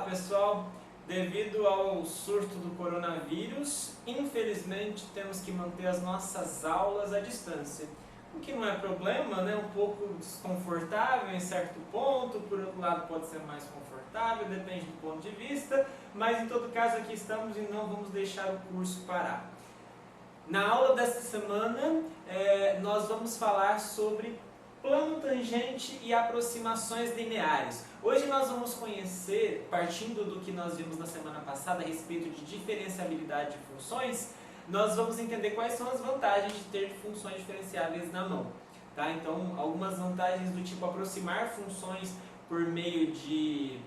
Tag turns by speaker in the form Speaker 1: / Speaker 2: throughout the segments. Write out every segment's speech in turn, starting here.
Speaker 1: pessoal, devido ao surto do coronavírus, infelizmente temos que manter as nossas aulas à distância. O que não é problema, né? Um pouco desconfortável em certo ponto, por outro lado pode ser mais confortável, depende do ponto de vista, mas em todo caso aqui estamos e não vamos deixar o curso parar. Na aula desta semana nós vamos falar sobre plano tangente e aproximações lineares. Hoje nós vamos conhecer, partindo do que nós vimos na semana passada a respeito de diferenciabilidade de funções, nós vamos entender quais são as vantagens de ter funções diferenciáveis na mão. Tá? Então, algumas vantagens do tipo aproximar funções por meio de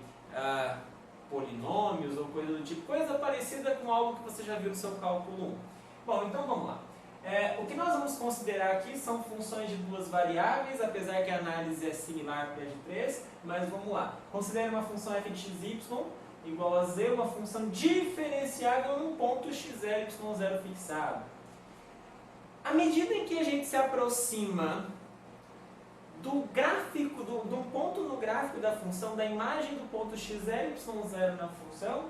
Speaker 1: polinômios ou coisa do tipo, coisa parecida com algo que você já viu no seu cálculo 1. Bom, então vamos lá. O que nós vamos considerar aqui são funções de duas variáveis, apesar que a análise é similar para a de 3, mas vamos lá. Considere uma função f de x, y igual a z, uma função diferenciável num ponto x0, y0 fixado. À medida em que a gente se aproxima do gráfico, do ponto no gráfico da função, da imagem do ponto x0, y0 na função,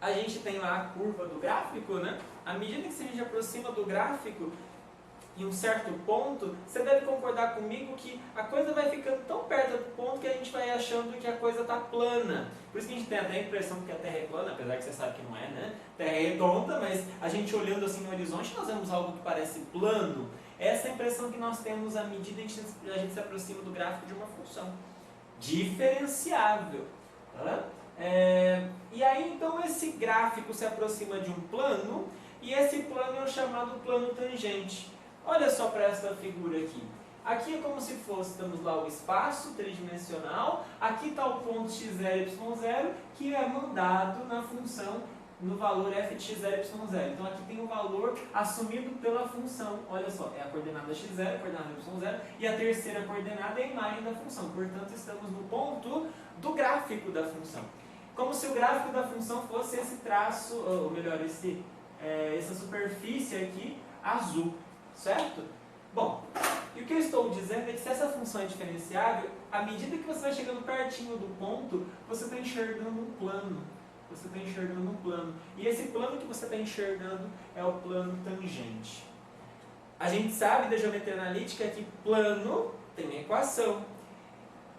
Speaker 1: a gente tem lá a curva do gráfico, né? À medida que a gente aproxima do gráfico, em um certo ponto, você deve concordar comigo que a coisa vai ficando tão perto do ponto que a gente vai achando que a coisa está plana. Por isso que a gente tem até a impressão que a Terra é plana, apesar que você sabe que não é, né? A Terra é redonda, mas a gente olhando assim no horizonte, nós vemos algo que parece plano. Essa é a impressão que nós temos à medida que a gente se aproxima do gráfico de uma função diferenciável. Tá? E aí então esse gráfico se aproxima de um plano, e esse plano é o chamado plano tangente. Olha só para essa figura aqui. Aqui é como se fôssemos lá o espaço tridimensional, aqui está o ponto x0, y0, que é mandado na função no valor f de x0, y0. Então aqui tem o valor assumido pela função. Olha só, é a coordenada x0, a coordenada y0, e a terceira coordenada é a imagem da função. Portanto, estamos no ponto do gráfico da função. Como se o gráfico da função fosse esse traço, ou melhor, essa superfície aqui azul, certo? Bom, e o que eu estou dizendo é que se essa função é diferenciável, à medida que você vai chegando pertinho do ponto, você está enxergando um plano. Você está enxergando um plano. E esse plano que você está enxergando é o plano tangente. A gente sabe da geometria analítica que plano tem equação.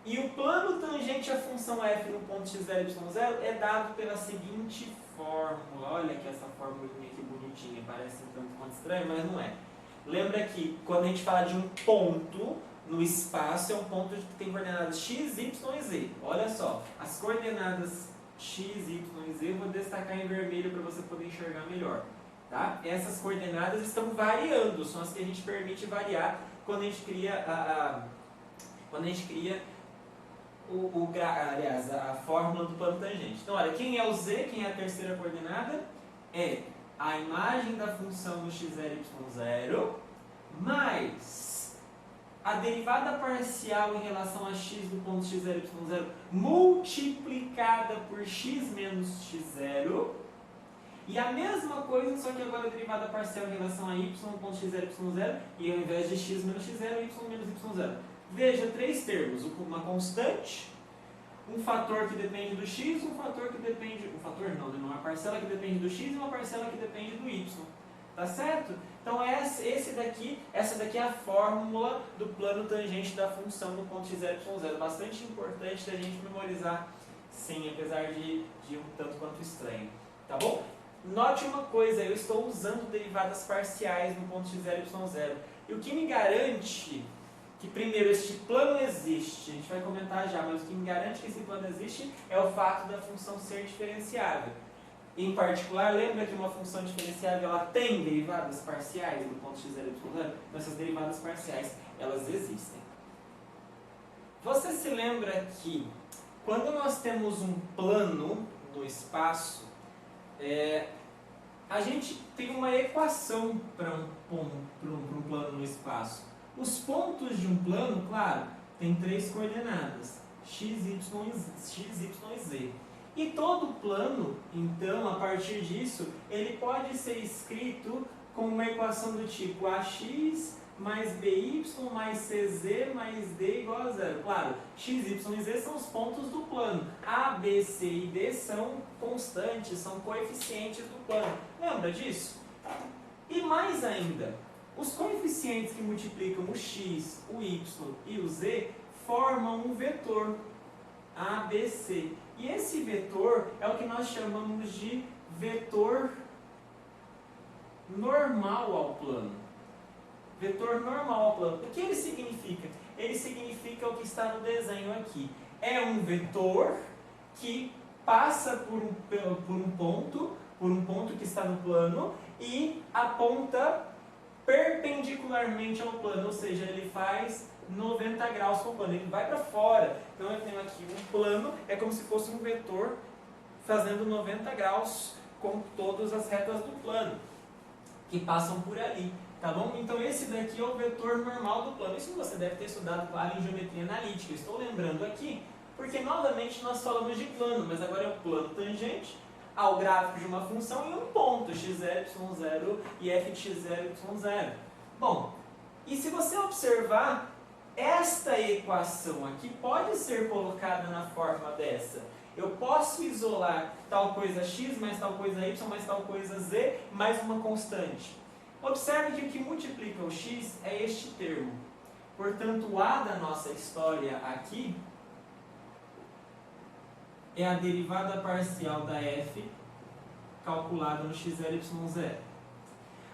Speaker 1: E o plano tangente à função f no ponto x0, y0 é dado pela seguinte fórmula. Olha aqui essa formulinha aqui bonitinha, parece um tanto quanto estranho, mas não é. Lembra que quando a gente fala de um ponto no espaço, é um ponto que tem coordenadas x, y e z. Olha só, as coordenadas x, y e z eu vou destacar em vermelho para você poder enxergar melhor. Tá? Essas coordenadas estão variando, são as que a gente permite variar quando a gente cria a fórmula do plano tangente. Então, olha, quem é o z, quem é a terceira coordenada? É a imagem da função do x0, y0, mais a derivada parcial em relação a x do ponto x0, y0, multiplicada por x menos x0, e a mesma coisa, só que agora a derivada parcial em relação a y no ponto x0, y0, e ao invés de x menos x0, y menos y0. Veja, três termos, uma constante, um fator que depende do x, um fator que depende... uma parcela que depende do x e uma parcela que depende do y. Tá certo? Então essa daqui é a fórmula do plano tangente da função no ponto x0, y0. Bastante importante da gente memorizar, sim, apesar de um tanto quanto estranho. Tá bom? Note uma coisa, eu estou usando derivadas parciais no ponto x0, y0. E o que me garante que, primeiro, este plano existe, a gente vai comentar já, mas o que me garante que esse plano existe é o fato da função ser diferenciável. Em particular, lembra que uma função diferenciável ela tem derivadas parciais no ponto x0, y0? Então, essas derivadas parciais, elas existem. Você se lembra que, quando nós temos um plano no espaço, a gente tem uma equação para um plano no espaço. Os pontos de um plano, claro, tem três coordenadas, x, y e z. E todo plano, então, a partir disso, ele pode ser escrito com uma equação do tipo ax mais BY mais CZ mais D igual a zero. Claro, X, Y e Z são os pontos do plano. A, B, C e D são constantes, são coeficientes do plano. Lembra disso? E mais ainda, os coeficientes que multiplicam o X, o Y e o Z formam um vetor, A, B, C. E esse vetor é o que nós chamamos de vetor normal ao plano. Vetor normal ao plano. O que ele significa? Ele significa o que está no desenho aqui. É um vetor que passa por um ponto que está no plano e aponta perpendicularmente ao plano, ou seja, ele faz 90 graus com o plano, ele vai para fora. Então eu tenho aqui um plano, é como se fosse um vetor fazendo 90 graus com todas as retas do plano que passam por ali, tá bom? Então esse daqui é o vetor normal do plano. Isso você deve ter estudado, claro, em geometria analítica. Eu estou lembrando aqui, porque novamente nós falamos de plano, mas agora é o plano tangente ao gráfico de uma função e um ponto, x0, y0 e f de x0, y0. Bom, e se você observar, esta equação aqui pode ser colocada na forma dessa. Eu posso isolar tal coisa x, mais tal coisa y, mais tal coisa z, mais uma constante. Observe que o que multiplica o x é este termo. Portanto, o a da nossa história aqui é a derivada parcial da f calculada no x0, y0.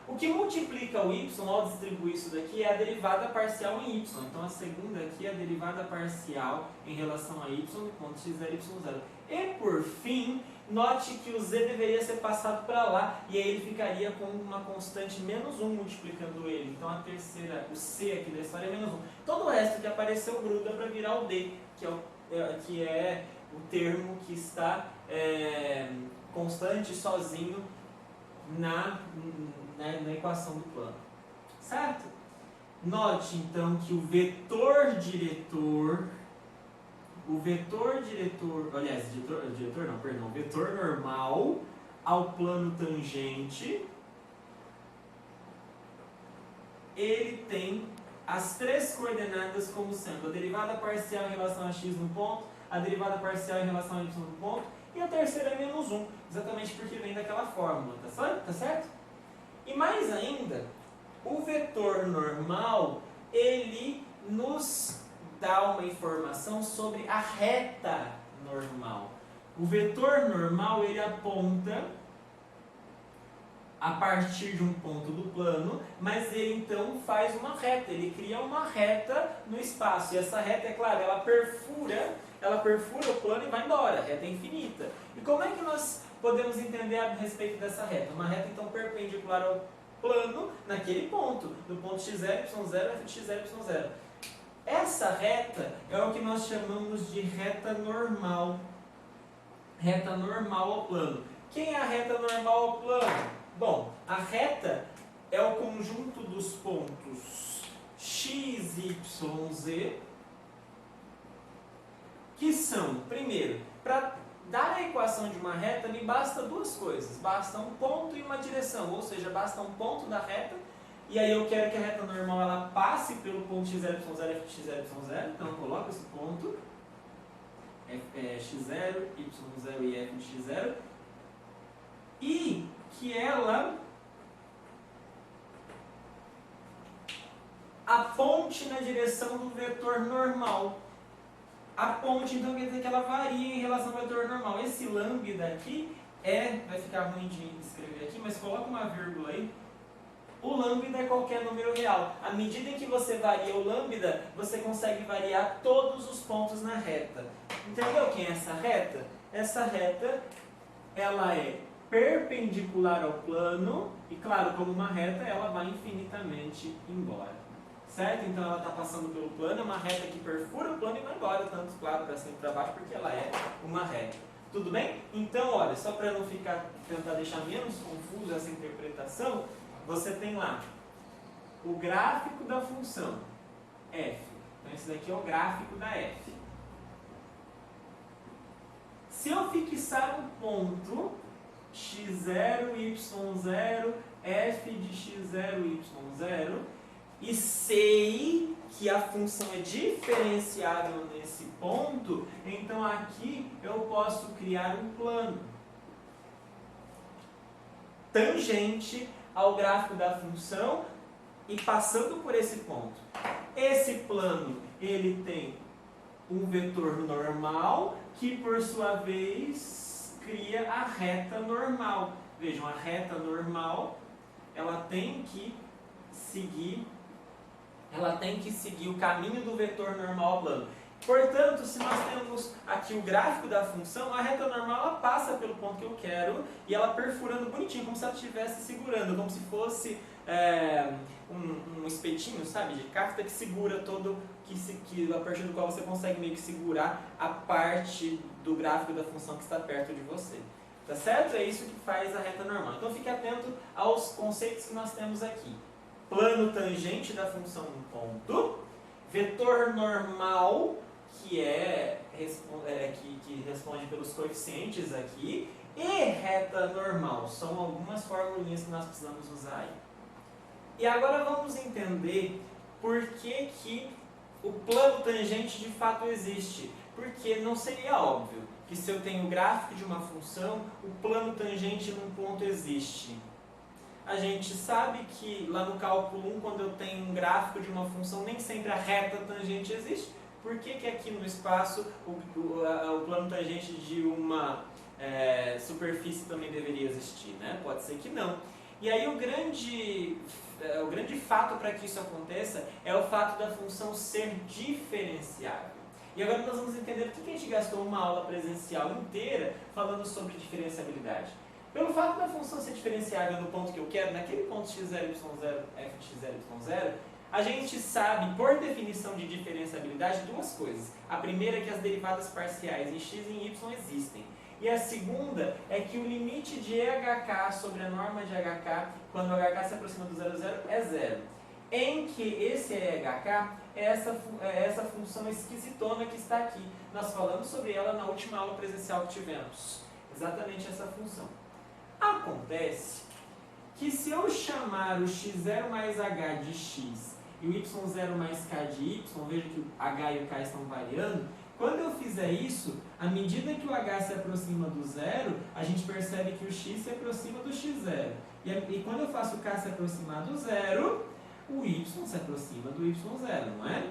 Speaker 1: O que multiplica o y, ao distribuir isso daqui, é a derivada parcial em y. Então, a segunda aqui é a derivada parcial em relação a y no ponto x0, y0. E, por fim, note que o z deveria ser passado para lá, e aí ele ficaria com uma constante menos 1 multiplicando ele. Então, a terceira, o c aqui da história é menos 1. Todo o resto que apareceu gruda para virar o d, que é o termo que está constante sozinho na equação do plano, certo? Note então que o vetor diretor normal ao plano tangente, ele tem as três coordenadas como sendo a derivada parcial em relação a x no ponto, a derivada parcial em relação a y no ponto, e a terceira é menos 1, exatamente porque vem daquela fórmula, tá certo? E mais ainda, o vetor normal, ele nos dá uma informação sobre a reta normal. O vetor normal, ele aponta a partir de um ponto do plano, mas ele então faz uma reta, ele cria uma reta no espaço. E essa reta, é claro, ela perfura o plano e vai embora, a reta é infinita. E como é que nós podemos entender a respeito dessa reta? Uma reta então perpendicular ao plano naquele ponto, do ponto x0, y0, f de x0, y0. Essa reta é o que nós chamamos de reta normal. Reta normal ao plano. Quem é a reta normal ao plano? Bom, a reta é o conjunto dos pontos x, y, z, que são, primeiro, para dar a equação de uma reta, me basta duas coisas. Basta um ponto e uma direção, ou seja, basta um ponto da reta, e aí eu quero que a reta normal ela passe pelo ponto x0, y0, f de x0, y0, então eu coloco esse ponto, x0, y0 e f de x0, e que ela aponte na direção do vetor normal. A ponte, então, quer dizer que ela varia em relação ao vetor normal. Esse lambda aqui vai ficar ruim de escrever aqui, mas coloca uma vírgula aí. O lambda é qualquer número real. À medida em que você varia o lambda, você consegue variar todos os pontos na reta. Entendeu quem é essa reta? Essa reta, ela é perpendicular ao plano e, claro, como uma reta, ela vai infinitamente embora. Certo? Então ela está passando pelo plano, é uma reta que perfura o plano e vai embora, tanto, claro, para cima e para baixo, porque ela é uma reta. Tudo bem? Então, olha, só para não tentar deixar menos confusa essa interpretação, você tem lá o gráfico da função f. Então esse daqui é o gráfico da f. Se eu fixar um ponto x0, y0, f de x0, y0, e sei que a função é diferenciável nesse ponto, então aqui eu posso criar um plano tangente ao gráfico da função e passando por esse ponto. Esse plano ele tem um vetor normal que por sua vez cria a reta normal. Vejam, a reta normal ela tem que seguir o caminho do vetor normal ao plano. Portanto, se nós temos aqui o gráfico da função, a reta normal ela passa pelo ponto que eu quero e ela perfurando bonitinho, como se ela estivesse segurando, como se fosse um espetinho, sabe, de cafta que segura todo, a partir do qual você consegue meio que segurar a parte do gráfico da função que está perto de você. Tá certo? É isso que faz a reta normal. Então fique atento aos conceitos que nós temos aqui. Plano tangente da função um ponto, vetor normal, que responde pelos coeficientes aqui, e reta normal. São algumas formulinhas que nós precisamos usar aí. E agora vamos entender por que o plano tangente de fato existe. Porque não seria óbvio que se eu tenho o gráfico de uma função, o plano tangente num ponto existe. A gente sabe que lá no cálculo 1, quando eu tenho um gráfico de uma função, nem sempre a reta tangente existe. Por que aqui no espaço o plano tangente de uma superfície também deveria existir, né? Pode ser que não. E aí o grande fato para que isso aconteça é o fato da função ser diferenciável. E agora nós vamos entender por que a gente gastou uma aula presencial inteira falando sobre diferenciabilidade. Pelo fato da função ser diferenciável no ponto que eu quero, naquele ponto x0, y0, f de x0, y0, a gente sabe, por definição de diferenciabilidade, duas coisas. A primeira é que as derivadas parciais em x e em y existem. E a segunda é que o limite de EHK sobre a norma de HK, quando o HK se aproxima do 0, 0, é 0. Em que esse EHK é essa função esquisitona que está aqui. Nós falamos sobre ela na última aula presencial que tivemos. Exatamente essa função. Acontece que se eu chamar o x0 mais h de x e o y0 mais k de y, veja que o h e o k estão variando, quando eu fizer isso, à medida que o h se aproxima do zero, a gente percebe que o x se aproxima do x0. E quando eu faço o k se aproximar do zero, o y se aproxima do y0, não é?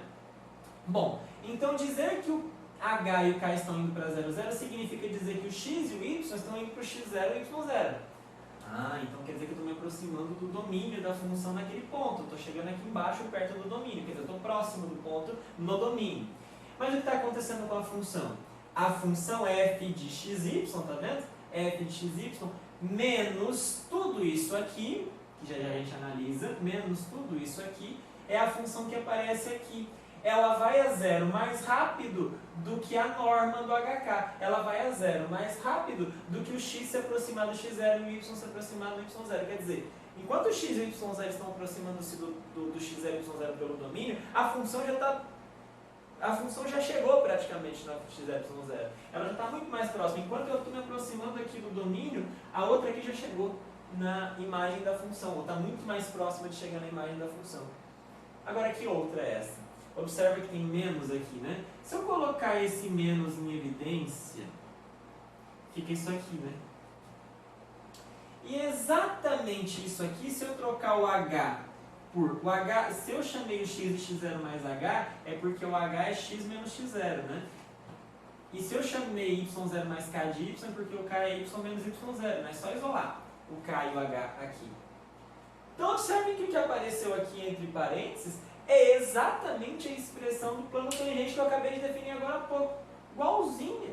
Speaker 1: Bom, então dizer que o h e o k estão indo para 0, 0 significa dizer que o x e o y estão indo para o x0 e o y0. Ah, então quer dizer que eu estou me aproximando do domínio da função naquele ponto. Estou chegando aqui embaixo, perto do domínio. Quer dizer, eu estou próximo do ponto no domínio. Mas o que está acontecendo com a função? A função é f de xy, tá vendo? F de xy menos tudo isso aqui, que já a gente analisa, menos tudo isso aqui, é a função que aparece aqui. Ela vai a zero mais rápido do que a norma do HK. Ela vai a zero mais rápido do que o x se aproximar do x0 e o y se aproximar do y0. Quer dizer, enquanto o x e o y0 estão aproximando-se do x0 e y0 pelo domínio, a função já chegou praticamente no x0 e y0. Ela já está muito mais próxima. Enquanto eu estou me aproximando aqui do domínio, a outra aqui já chegou na imagem da função, ou está muito mais próxima de chegar na imagem da função. Agora, que outra é essa? Observa que tem menos aqui, né? Se eu colocar esse menos em evidência, fica isso aqui, né? E exatamente isso aqui, se eu trocar o H por o H, se eu chamei o x de x0 mais H, é porque o H é x menos x0, né? E se eu chamei y0 mais k de y, é porque o k é y menos y0, né? É só isolar o k e o H aqui. Então observe que o que apareceu aqui entre parênteses é exatamente a expressão do plano tangente que eu acabei de definir agora há pouco. Igualzinha.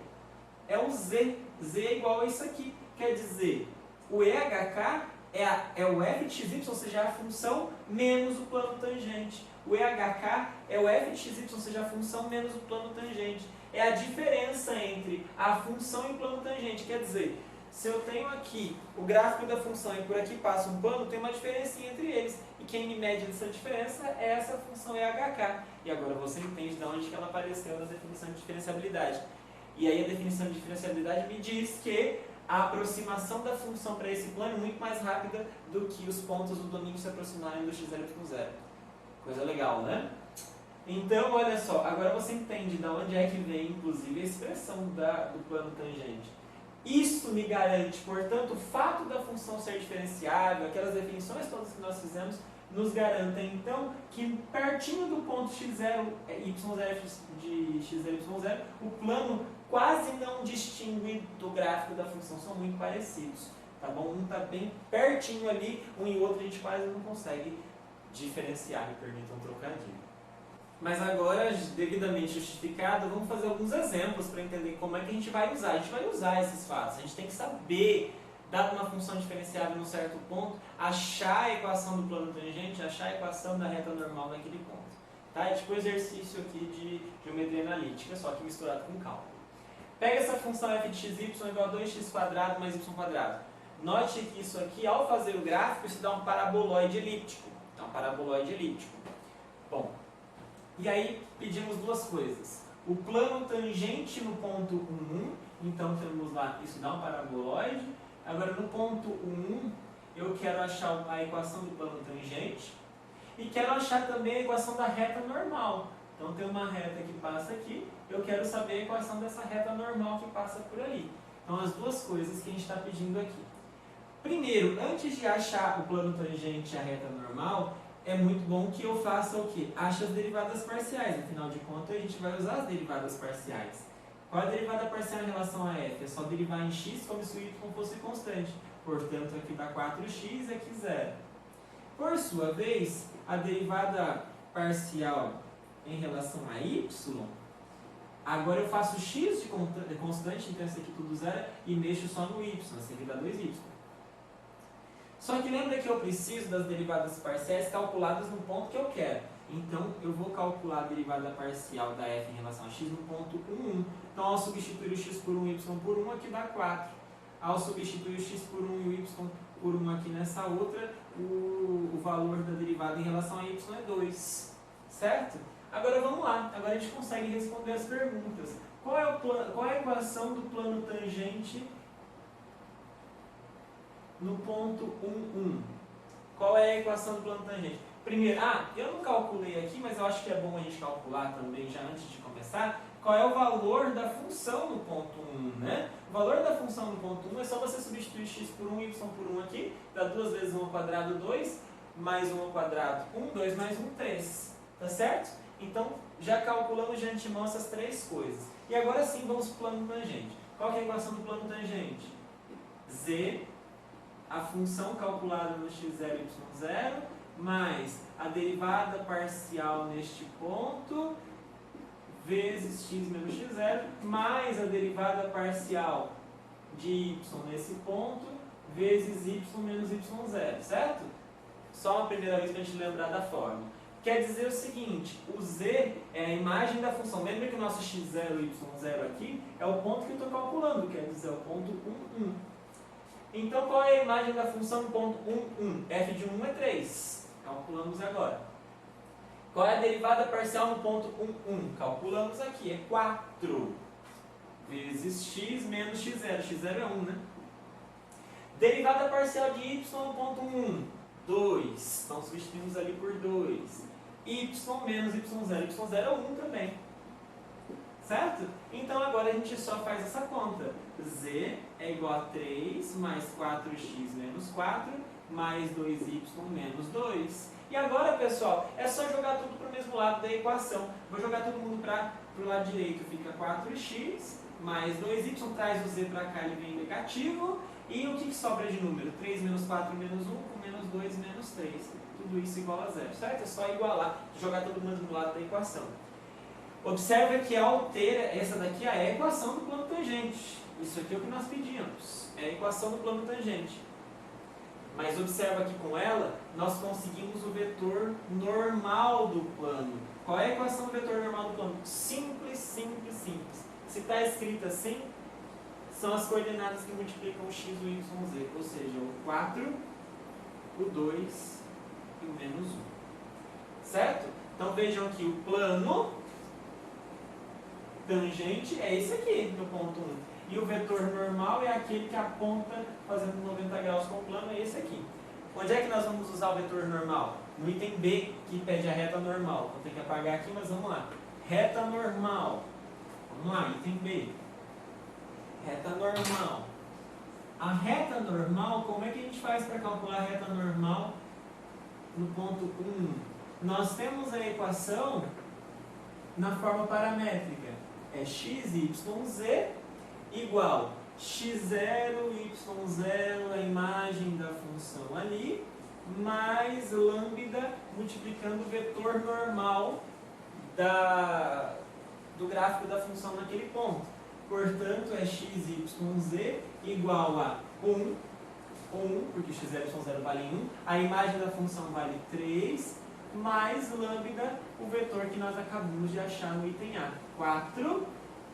Speaker 1: É o z. Z é igual a isso aqui. Quer dizer, o EHK é o f de xy, ou seja, a função menos o plano tangente. O EHK é o f de xy, ou seja, a função menos o plano tangente. É a diferença entre a função e o plano tangente. Quer dizer, se eu tenho aqui o gráfico da função e por aqui passa um plano, tem uma diferencinha entre eles. E quem me mede essa diferença é essa função EHK. E agora você entende de onde que ela apareceu na definição de diferenciabilidade. E aí a definição de diferenciabilidade me diz que a aproximação da função para esse plano é muito mais rápida do que os pontos do domínio se aproximarem do x0 e y0. Coisa legal, né? Então, olha só, agora você entende de onde é que vem, inclusive, a expressão do plano tangente. Isso me garante, portanto, o fato da função ser diferenciável, aquelas definições todas que nós fizemos, nos garantem, então, que pertinho do ponto x0, y0 de x0, y0, o plano quase não distingue do gráfico da função, são muito parecidos, tá bom? Um está bem pertinho ali, um e o outro a gente quase não consegue diferenciar, me permitam um trocadilho. Mas agora, devidamente justificado, vamos fazer alguns exemplos para entender como é que a gente vai usar. A gente vai usar esses fatos, a gente tem que saber, dada uma função diferenciável em um certo ponto, achar a equação do plano tangente, achar a equação da reta normal naquele ponto. Tá? É tipo um exercício aqui de geometria analítica, só que misturado com cálculo. Pega essa função f de xy igual a 2x² mais y². Note que isso aqui, ao fazer o gráfico, isso dá um paraboloide elíptico. Dá um paraboloide elíptico. Bom, e aí pedimos duas coisas. O plano tangente no ponto 1, então temos lá, isso dá um paraboloide. Agora no ponto 1, eu quero achar a equação do plano tangente e quero achar também a equação da reta normal. Então tem uma reta que passa aqui, eu quero saber a equação dessa reta normal que passa por ali. Então as duas coisas que a gente está pedindo aqui. Primeiro, antes de achar o plano tangente e a reta normal, é muito bom que eu faça o quê? Ache as derivadas parciais. Afinal de contas, a gente vai usar as derivadas parciais. Qual é a derivada parcial em relação a f? É só derivar em x como se o y fosse constante. Portanto, aqui dá 4x e aqui 0. Por sua vez, a derivada parcial em relação a y, agora eu faço x de constante, então esse aqui tudo 0, e mexo só no y, esse aqui dá 2y. Só que lembra que eu preciso das derivadas parciais calculadas no ponto que eu quero. Então, eu vou calcular a derivada parcial da f em relação a x no ponto 1. Então, ao substituir o x por 1 e o y por 1, aqui dá 4. Ao substituir o x por 1 e o y por 1 aqui nessa outra, o valor da derivada em relação a y é 2. Certo? Agora vamos lá. Agora a gente consegue responder as perguntas. Qual é a equação do plano tangente no ponto 1, 1? Qual é a equação do plano tangente? Primeiro, eu não calculei aqui, mas eu acho que é bom a gente calcular também já antes de começar. Qual é o valor da função no ponto 1, né? O valor da função no ponto 1 é só você substituir x por 1 e y por 1 aqui. Dá 2 vezes 1 ao quadrado, 2, mais 1 ao quadrado, 1, 2 mais 1, 3. Tá certo? Então, já calculamos de antemão essas três coisas. E agora sim, vamos para o plano tangente. Qual que é a equação do plano tangente? Z, a função calculada no x0 e y0, mais a derivada parcial neste ponto, vezes x menos x0, mais a derivada parcial de y nesse ponto, vezes y menos y0, certo? Só uma primeira vez para a gente lembrar da forma. Quer dizer o seguinte, o z é a imagem da função. Lembra que o nosso x0 e y0 aqui é o ponto que eu estou calculando, quer dizer, o ponto 1, 1. Então, qual é a imagem da função no ponto 1, 1? f de 1 é 3. Calculamos agora. Qual é a derivada parcial no ponto 1, 1? Calculamos aqui, é 4 vezes x menos x0. x0 é 1, né? Derivada parcial de y no ponto 1, 2. Então, substituímos ali por 2. y menos y0. y0 é 1 também. Certo? Então, agora a gente só faz essa conta. Z é igual a 3 mais 4x menos 4 mais 2y menos 2. E agora, pessoal, é só jogar tudo para o mesmo lado da equação. Vou jogar todo mundo para o lado direito. Fica 4x mais 2y, traz o z para cá, ele vem negativo. E o que sobra de número? 3 menos 4 menos 1, com menos 2 menos 3. Tudo isso igual a 0, certo? É só igualar, jogar todo mundo do lado da equação. Observe que altera, essa daqui é a equação do plano tangente. Isso aqui é o que nós pedimos, é a equação do plano tangente. Mas observa que com ela, nós conseguimos o vetor normal do plano. Qual é a equação do vetor normal do plano? Simples, simples, simples. Se está escrito assim, são as coordenadas que multiplicam o x, o y, o z. Ou seja, o 4, o 2 e o menos 1. Certo? Então vejam que o plano tangente é esse aqui, no ponto 1. E o vetor normal é aquele que aponta fazendo 90 graus com o plano, é esse aqui. Onde é que nós vamos usar o vetor normal? no item B, que pede a reta normal. Vou ter que apagar aqui, mas vamos lá. Reta normal. Vamos lá, item B. Reta normal. A reta normal, como é que a gente faz para calcular a reta normal no ponto 1? Nós temos a equação na forma paramétrica. É x, y, z igual x0, y0, a imagem da função ali, mais lambda multiplicando o vetor normal do gráfico da função naquele ponto. Portanto, é x, y, z igual a 1, porque x0 e y0 valem 1, a imagem da função vale 3, mais lambda, o vetor que nós acabamos de achar no item A. 4,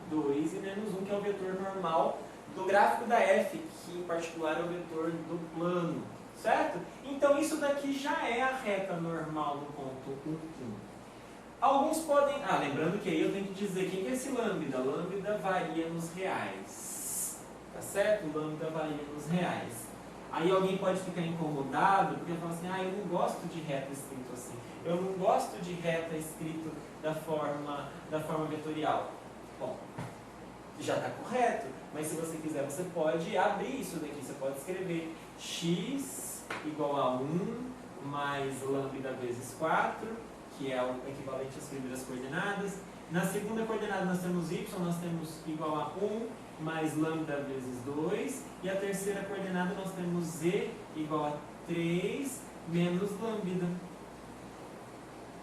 Speaker 1: 2 e menos 1, que é o vetor normal do gráfico da f, que em particular é o vetor do plano, certo? Então isso daqui já é a reta normal do ponto 1, 1. Alguns podem... lembrando que aí eu tenho que dizer quem que é esse lambda. Lambda varia nos reais, tá certo? Lambda varia nos reais. Aí alguém pode ficar incomodado, porque fala assim, eu não gosto de reta escrito assim. Eu não gosto de reta escrito da forma vetorial. Bom, já está correto, mas se você quiser, você pode abrir isso daqui. Você pode escrever x igual a 1 mais lambda vezes 4, que é o equivalente às primeiras coordenadas. Na segunda coordenada nós temos y, nós temos igual a 1 mais lambda vezes 2. E a terceira coordenada nós temos z igual a 3 menos lambda.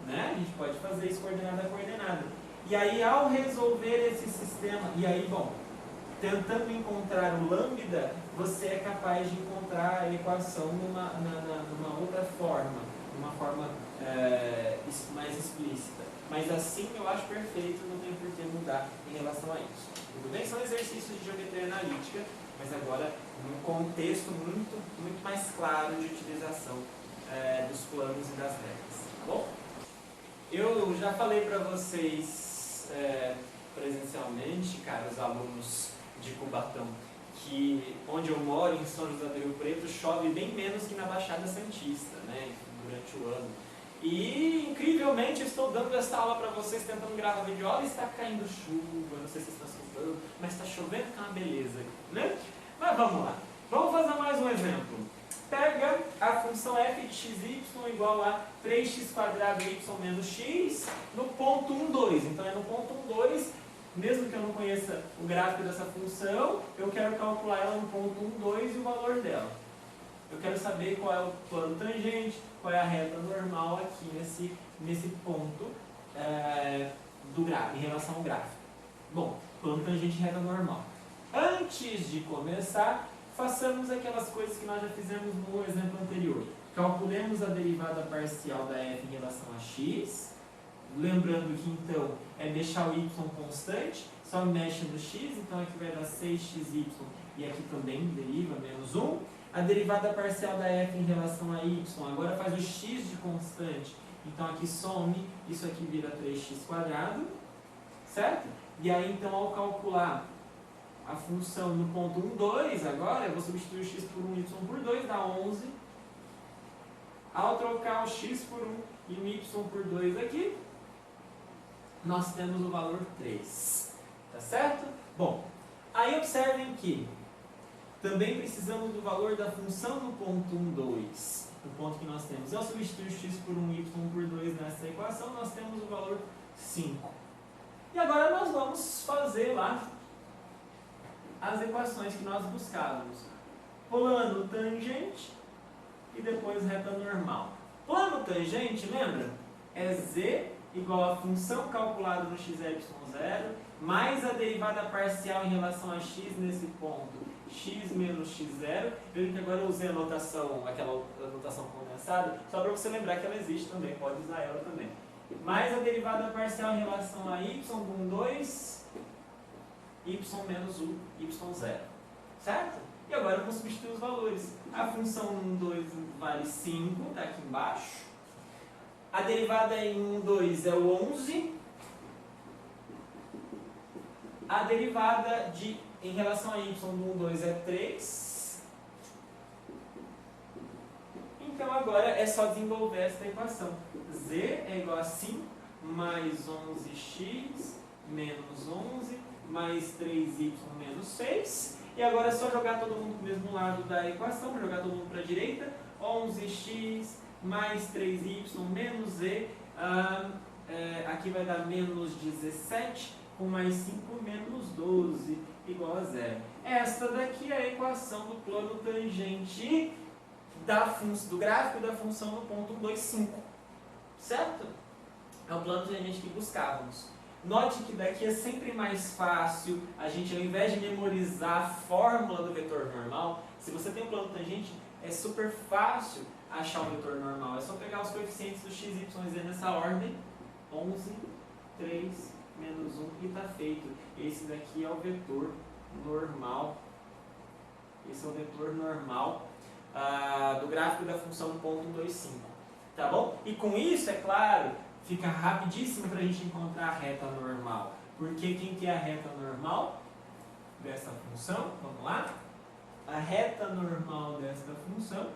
Speaker 1: Né? A gente pode fazer isso coordenada a coordenada. E aí, ao resolver esse sistema, tentando encontrar o lambda, você é capaz de encontrar a equação numa outra forma, uma forma mais explícita. Mas assim eu acho perfeito, não tem por que mudar em relação a isso. Tudo bem? São exercícios de geometria analítica, mas agora num contexto muito, muito mais claro de utilização dos planos e das retas. Tá bom? Eu já falei para vocês presencialmente, caros alunos de Cubatão, que onde eu moro, em São José do Rio Preto, chove bem menos que na Baixada Santista, né, durante o ano. E, incrivelmente, eu estou dando essa aula para vocês, tentando gravar vídeo. Olha, está caindo chuva, não sei se vocês estão escutando, mas está chovendo, tá uma beleza, né? Mas vamos lá. Vamos fazer mais um exemplo. Pega a função f de xy igual a 3x² y menos x no ponto 1, 2. Então, é no ponto 1, 2, mesmo que eu não conheça o gráfico dessa função, eu quero calcular ela no ponto 1, 2 e o valor dela. Eu quero saber qual é o plano tangente, qual é a reta normal aqui nesse ponto do gráfico, em relação ao gráfico. Bom, plano tangente e reta normal. Antes de começar, façamos aquelas coisas que nós já fizemos no exemplo anterior. Calculemos a derivada parcial da f em relação a x. Lembrando que então é deixar o y constante, só mexe no x, então aqui vai dar 6xy e aqui também deriva menos 1. A derivada parcial da f em relação a y, agora faz o x de constante, então aqui some, isso aqui vira 3x², certo? E aí então ao calcular a função no ponto 1, 2, agora eu vou substituir o x por 1 e y por 2, dá 11. Ao trocar o x por 1 e o y por 2 aqui, nós temos o valor 3. Tá certo? Bom, aí observem que também precisamos do valor da função no ponto 1, 2. O ponto que nós temos. Ao substituir x por 1 e y por 2 nessa equação, nós temos o valor 5. E agora nós vamos fazer lá as equações que nós buscávamos. Plano tangente e depois reta normal. Plano tangente, lembra? É z igual a função calculada no x0 mais a derivada parcial em relação a x nesse ponto, x menos x0. Veja que agora eu usei aquela anotação condensada, só para você lembrar que ela existe também, pode usar ela também. Mais a derivada parcial em relação a y, 1, 2, y menos 1, y0. Certo? E agora eu vou substituir os valores. A função 1, 2 vale 5, está aqui embaixo. A derivada em 1, 2 é o 11. A derivada em relação a y do 1, 2 é 3. Então agora é só desenvolver esta equação. Z é igual a 5 mais 11x menos 11 mais 3y menos 6. E agora é só jogar todo mundo para o mesmo lado da equação, jogar todo mundo para a direita. 11x mais 3y menos z, aqui vai dar menos 17, com mais 5 menos 12, igual a zero. Esta daqui é a equação do plano tangente do gráfico da função no ponto 1, 2, 5. Certo? É o plano tangente que buscávamos. Note que daqui é sempre mais fácil a gente, ao invés de memorizar a fórmula do vetor normal, se você tem um plano tangente, é super fácil achar o vetor normal. É só pegar os coeficientes do x, y e z nessa ordem. 11, 3, menos 1 e está feito. Esse daqui é o vetor normal. Esse é o vetor normal do gráfico da função no ponto 1, 2, 5. Tá bom? E com isso, é claro, fica rapidíssimo para a gente encontrar a reta normal. Porque quem que é a reta normal dessa função? Vamos lá? A reta normal desta função,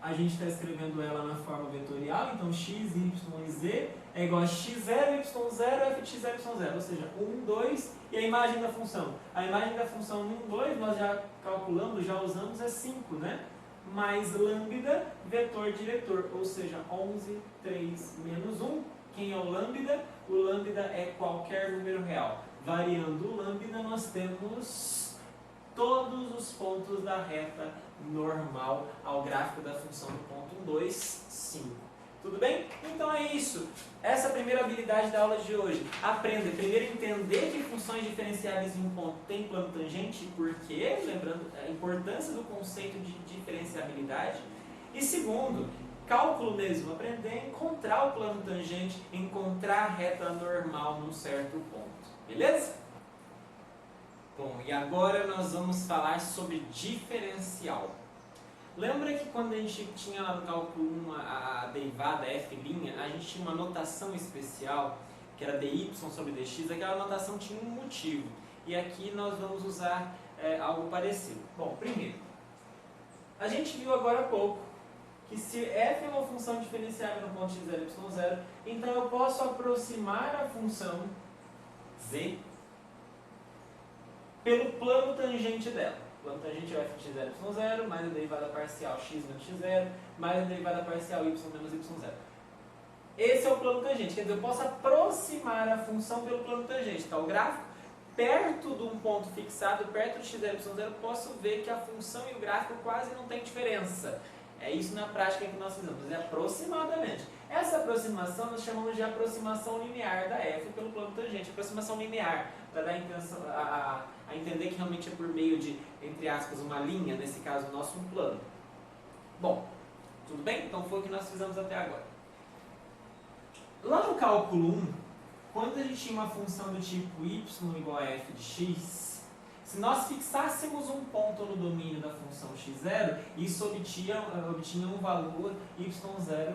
Speaker 1: a gente está escrevendo ela na forma vetorial, então x, y e z é igual a x0, y0, fx0, y0, ou seja, 1, 2, e a imagem da função. A imagem da função 1, 2, nós já calculamos, já usamos, é 5, né? Mais lambda, vetor diretor, ou seja, 11, 3, menos 1. Quem é o lambda? O lambda é qualquer número real. Variando o lambda, nós temos todos os pontos da reta normal ao gráfico da função do ponto 1, 2, 5. Tudo bem? Então é isso. Essa é a primeira habilidade da aula de hoje. Aprenda primeiro a entender que funções diferenciáveis em um ponto têm plano tangente e por quê, lembrando a importância do conceito de diferenciabilidade. E segundo, cálculo mesmo, aprender a encontrar o plano tangente, encontrar a reta normal num certo ponto. Beleza? Bom, e agora nós vamos falar sobre diferencial. Lembra que quando a gente tinha lá no cálculo 1 a derivada f', a gente tinha uma notação especial, que era dy sobre dx, aquela notação tinha um motivo. E aqui nós vamos usar algo parecido. Bom, primeiro, a gente viu agora há pouco que se f é uma função diferenciável no ponto x0, y0, então eu posso aproximar a função z pelo plano tangente dela. O plano tangente é o f de x0, y0, mais a derivada parcial x menos x0, mais a derivada parcial y menos y0. Esse é o plano tangente, quer dizer, eu posso aproximar a função pelo plano tangente. Então, o gráfico, perto de um ponto fixado, perto de x0, y0, eu posso ver que a função e o gráfico quase não tem diferença. É isso na prática que nós fizemos, é aproximadamente. Essa aproximação nós chamamos de aproximação linear da f pelo plano tangente. Aproximação linear, para dar a entender que realmente é por meio de, entre aspas, uma linha, nesse caso nosso, um plano. Bom, tudo bem? Então foi o que nós fizemos até agora. Lá no cálculo 1, quando a gente tinha uma função do tipo y igual a f de x, se nós fixássemos um ponto no domínio da função x0, isso obtinha um valor y0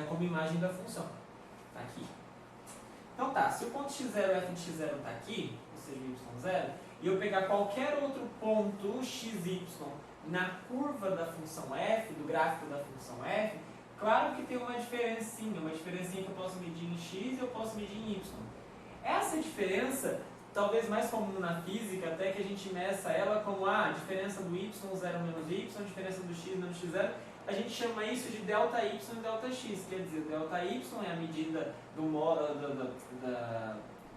Speaker 1: como imagem da função. Está aqui. Então tá, se o ponto x0 f de x0 está aqui, ou seja, y0, e eu pegar qualquer outro ponto xy na curva da função f, do gráfico da função f, claro que tem uma diferencinha que eu posso medir em x e eu posso medir em y. Essa diferença, talvez mais comum na física, até que a gente meça ela como a diferença do y0 menos y, diferença do x menos x0, a gente chama isso de delta y e delta x, quer dizer, delta y é a medida do modo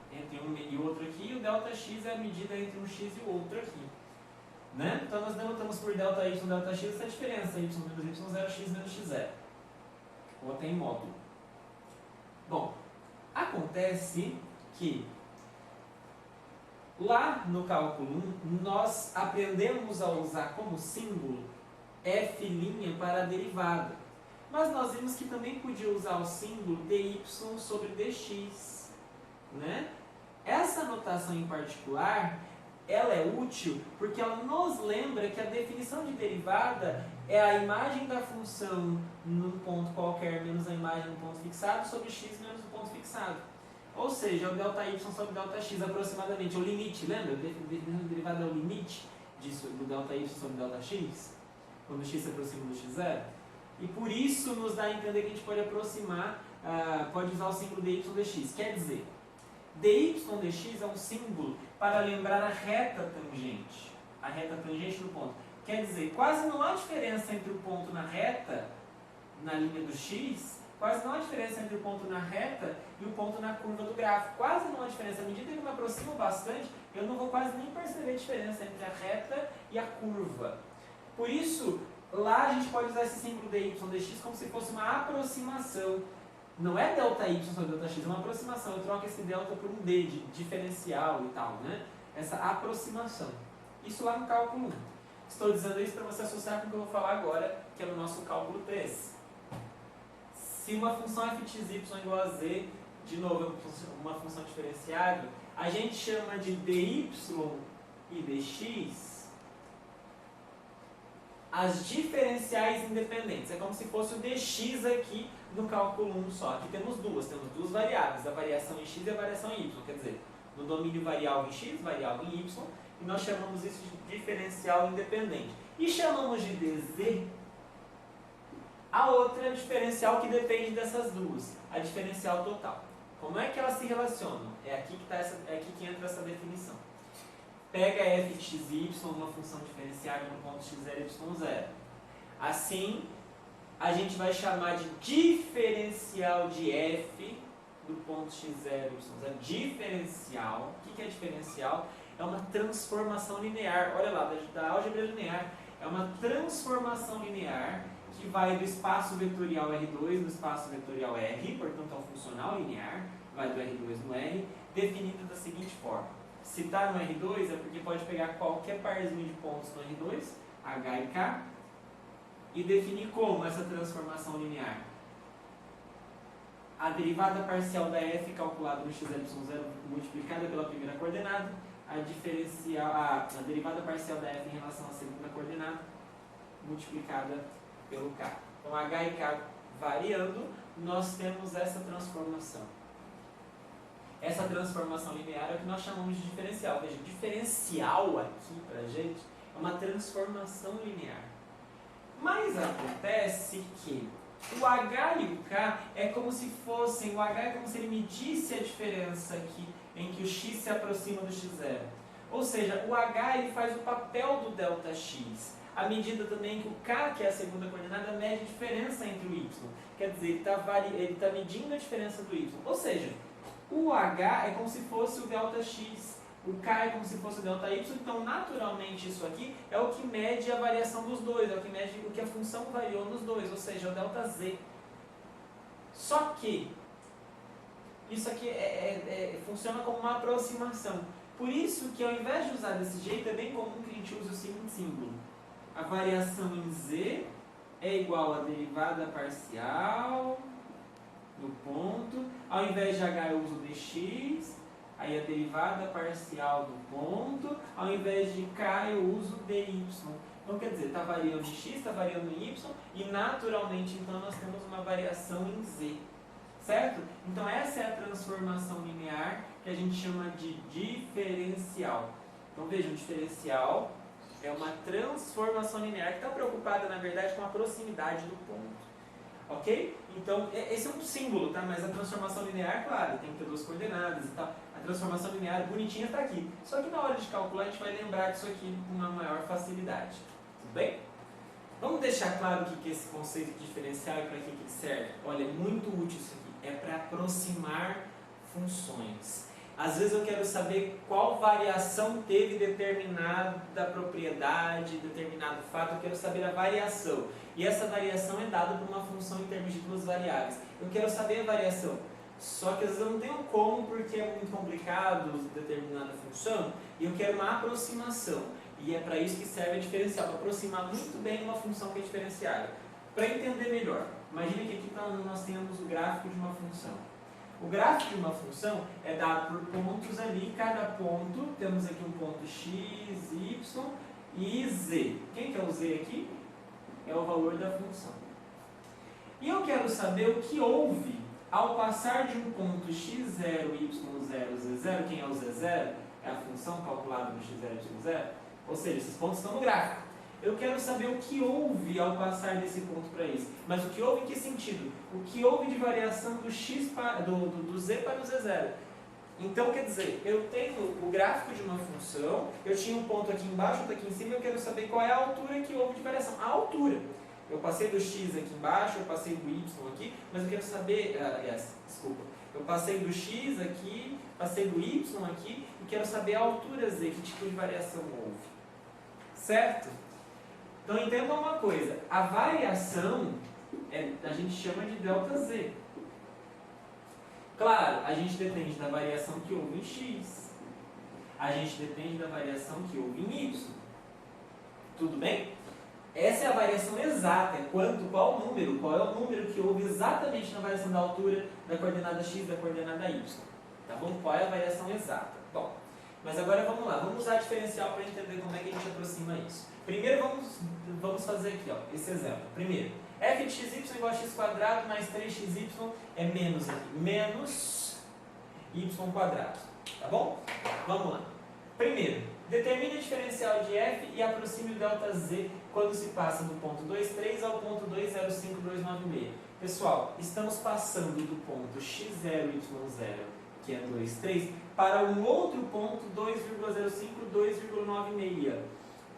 Speaker 1: entre um e outro aqui, e o delta x é a medida entre um x e o outro aqui. Né? Então nós denotamos por delta y e delta x essa diferença, y menos y0, x menos x0. Ou até em módulo. Bom, acontece que lá no cálculo 1, nós aprendemos a usar como símbolo f' para a derivada. Mas nós vimos que também podia usar o símbolo dy sobre dx. Né? Essa notação em particular, ela é útil porque ela nos lembra que a definição de derivada é a imagem da função num ponto qualquer menos a imagem no ponto fixado sobre x menos o ponto fixado. Ou seja, o ΔY sobre ΔX aproximadamente, o limite, lembra? A definição de derivada é o limite disso, do ΔY sobre ΔX. quando x se aproxima do x0. E por isso nos dá a entender que a gente pode aproximar, pode usar o símbolo dy dx. Quer dizer, dy dx é um símbolo para lembrar a reta tangente do ponto. Quer dizer, quase não há diferença entre o ponto na reta, na linha do x, quase não há diferença entre o ponto na reta e o ponto na curva do gráfico. Quase não há diferença. À medida que eu me aproximo bastante, eu não vou quase nem perceber a diferença entre a reta e a curva. Por isso, lá a gente pode usar esse símbolo dy dx como se fosse uma aproximação. Não é ΔY sobre ΔX, é uma aproximação. Eu troco esse delta por um d, de diferencial e tal, né? Essa aproximação. Isso lá no cálculo 1. Estou dizendo isso para você associar com o que eu vou falar agora, que é no nosso cálculo 3. Se uma função f de x, y igual a z, de novo, uma função diferenciável, a gente chama de dy e dx as diferenciais independentes. É como se fosse o dx aqui no cálculo 1 só. Aqui temos duas variáveis, a variação em x e a variação em y. Quer dizer, no domínio variável em x, variável em y, e nós chamamos isso de diferencial independente. E chamamos de dz a outra diferencial que depende dessas duas, a diferencial total. Como é que elas se relacionam? É aqui que entra essa definição. Pega f de x e y, uma função diferenciável no ponto x0 e y0. Assim, a gente vai chamar de diferencial de f do ponto x0 e y0. Diferencial. O que é diferencial? É uma transformação linear. Olha lá, da álgebra linear. É uma transformação linear que vai do espaço vetorial R2 no espaço vetorial R, portanto é um funcional linear, vai do R2 no R, definido da seguinte forma. Se está no R2 é porque pode pegar qualquer parzinho de pontos no R2, H e K, e definir como essa transformação linear. A derivada parcial da f calculada no x0 multiplicada pela primeira coordenada, a derivada parcial da f em relação à segunda coordenada multiplicada pelo k. Então h e k variando, nós temos essa transformação. Essa transformação linear é o que nós chamamos de diferencial. Veja, diferencial aqui pra gente é uma transformação linear. Mas acontece que o h e o k é como se fossem, o h é como se ele medisse a diferença aqui em que o x se aproxima do x0. Ou seja, o h ele faz o papel do ΔX. À medida também que o k, que é a segunda coordenada, mede a diferença entre o y. Quer dizer, ele está medindo a diferença do y. Ou seja, o h é como se fosse o ΔX. O k é como se fosse o ΔY. Então, naturalmente, isso aqui é o que mede a variação dos dois. É o que mede o que a função variou nos dois. Ou seja, é o ΔZ. Só que isso aqui funciona como uma aproximação. Por isso que ao invés de usar desse jeito, é bem comum que a gente use o seguinte símbolo. A variação em z é igual à derivada parcial do ponto. Ao invés de h eu uso dx. Aí a derivada parcial do ponto. Ao invés de k eu uso dy. Então quer dizer, está variando em x, está variando em y. E naturalmente então nós temos uma variação em z. Certo? Então essa é a transformação linear que a gente chama de diferencial. Então vejam, diferencial é uma transformação linear que está preocupada, na verdade, com a proximidade do ponto. Ok? Então, esse é um símbolo, tá? Mas a transformação linear, claro, tem que ter duas coordenadas e tal. A transformação linear bonitinha está aqui. Só que na hora de calcular, a gente vai lembrar disso aqui com uma maior facilidade. Tudo bem? Vamos deixar claro o que é esse conceito de diferencial e para que ele serve? Olha, é muito útil isso aqui. É para aproximar funções. Às vezes eu quero saber qual variação teve determinada propriedade, determinado fato, eu quero saber a variação. E essa variação é dada por uma função em termos de duas variáveis. Eu quero saber a variação. Só que às vezes eu não tenho como, porque é muito complicado determinada função, e eu quero uma aproximação. E é para isso que serve a diferencial, para aproximar muito bem uma função que é diferenciada. Para entender melhor, imagine que aqui nós temos o gráfico de uma função. O gráfico de uma função é dado por pontos ali, cada ponto, temos aqui um ponto x, y e z. Quem que é o z aqui? É o valor da função. E eu quero saber o que houve ao passar de um ponto x0, y0, z0. Quem é o z0? É a função calculada no x0, y0. Ou seja, esses pontos estão no gráfico. Eu quero saber o que houve ao passar desse ponto para esse. Mas o que houve em que sentido? O que houve de variação do do z para o z0. Então, quer dizer, eu tenho o gráfico de uma função, eu tinha um ponto aqui embaixo, outro aqui em cima, eu quero saber qual é a altura que houve de variação. A altura. Eu passei do x aqui embaixo, eu passei do y aqui, mas eu quero saber, eu passei do x aqui, passei do y aqui, e quero saber a altura z, que tipo de variação houve. Certo? Então entenda uma coisa, a variação a gente chama de ΔZ. Claro, a gente depende da variação que houve em x, a gente depende da variação que houve em y. Tudo bem? Essa é a variação exata, qual é o número que houve exatamente na variação da altura da coordenada x e da coordenada y. Tá bom? Qual é a variação exata? Bom, mas agora vamos lá, vamos usar a diferencial para entender como é que a gente aproxima isso. Primeiro vamos fazer aqui, ó, esse exemplo. Primeiro, f de xy igual a x² mais 3xy é menos aqui, menos y². Tá bom? Vamos lá. Primeiro, determine a diferencial de f e aproxime o ΔZ quando se passa do ponto 2,3 ao ponto 2,05296. Pessoal, estamos passando do ponto x0, y0, que é 2,3, para um outro ponto 2,05, 2,96.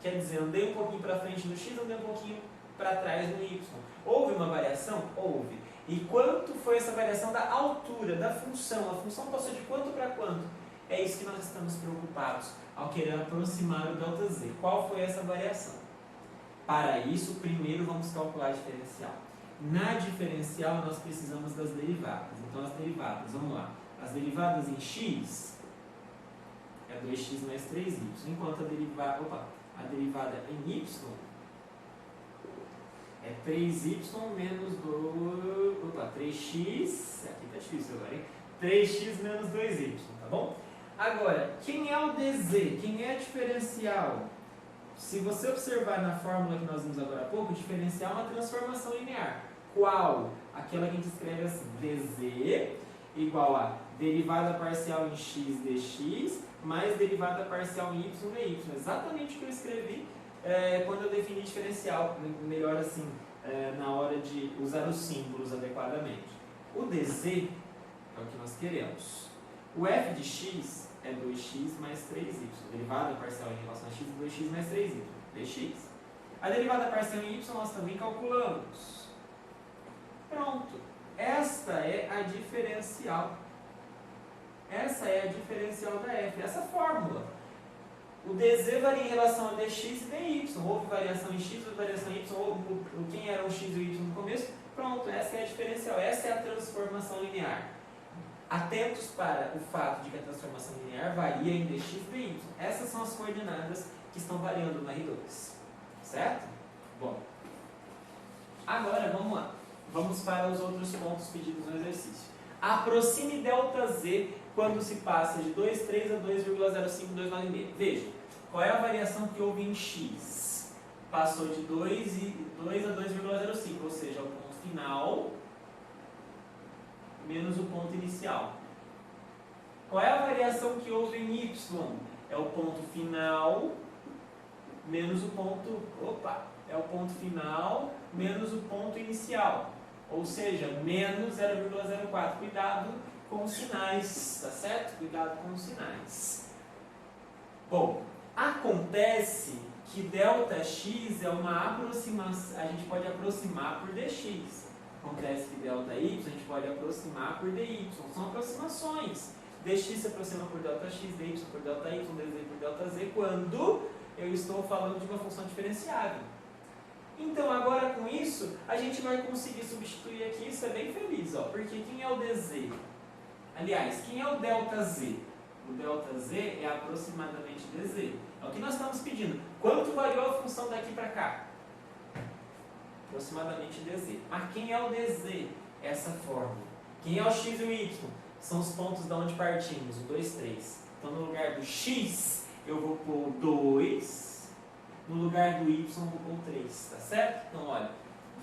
Speaker 1: Quer dizer, andei um pouquinho para frente no x, andei um pouquinho para trás no y. Houve uma variação? Houve. E quanto foi essa variação da altura, da função? A função passou de quanto para quanto? É isso que nós estamos preocupados ao querer aproximar o ΔZ. Qual foi essa variação? Para isso, primeiro vamos calcular a diferencial. Na diferencial, nós precisamos das derivadas. Então, as derivadas, vamos lá. As derivadas em x é 2x mais 3y, enquanto a derivada em y é 3y menos 3x, aqui está difícil agora, hein? 3x menos 2y, tá bom? Agora, quem é o dz? Quem é a diferencial? Se você observar na fórmula que nós vimos agora há pouco, diferencial é uma transformação linear. Qual? Aquela que a gente escreve assim, dz igual a derivada parcial em x dx mais derivada parcial em y dy. Exatamente o que eu escrevi quando eu defini diferencial, melhor assim, na hora de usar os símbolos adequadamente. O dz é o que nós queremos. O f de x é 2x mais 3y. Derivada parcial em relação a x é 2x mais 3y, dx. A derivada parcial em y nós também calculamos. Pronto. Esta é a diferencial. Essa é a diferencial da f, essa fórmula. O dz varia em relação a dx e dy. Houve variação em x, houve variação em y, houve quem era o x e o y no começo. Pronto, essa é a diferencial, essa é a transformação linear. Atentos para o fato de que a transformação linear varia em dx e dy. Essas são as coordenadas que estão variando no R2. Certo? Bom, agora vamos lá. Vamos para os outros pontos pedidos no exercício. Aproxime ΔZ quando se passa de 2,3 a 2,05296. Veja, qual é a variação que houve em x? Passou de 2 a 2,05, ou seja, o ponto final menos o ponto inicial. Qual é a variação que houve em y? É o ponto final menos o ponto... é o ponto final menos o ponto inicial. Ou seja, menos 0,04. Cuidado com os sinais, tá certo? Cuidado com os sinais. Bom, acontece que ΔX é uma aproximação, a gente pode aproximar por dx. Acontece que ΔY a gente pode aproximar por dy. São aproximações. Dx se aproxima por ΔX, dy por ΔY, dz por ΔZ, quando eu estou falando de uma função diferenciável. Então, agora com isso, a gente vai conseguir substituir aqui, isso é bem feliz, ó, porque quem é o dz? Aliás, quem é o ΔZ? O ΔZ é aproximadamente dz. É o que nós estamos pedindo. Quanto variou a função daqui para cá? Aproximadamente dz. Mas quem é o dz? Essa fórmula. Quem é o x e o y? São os pontos de onde partimos, o 2, 3. Então, no lugar do x, eu vou pôr 2. No lugar do y, eu vou pôr 3, tá certo? Então, olha,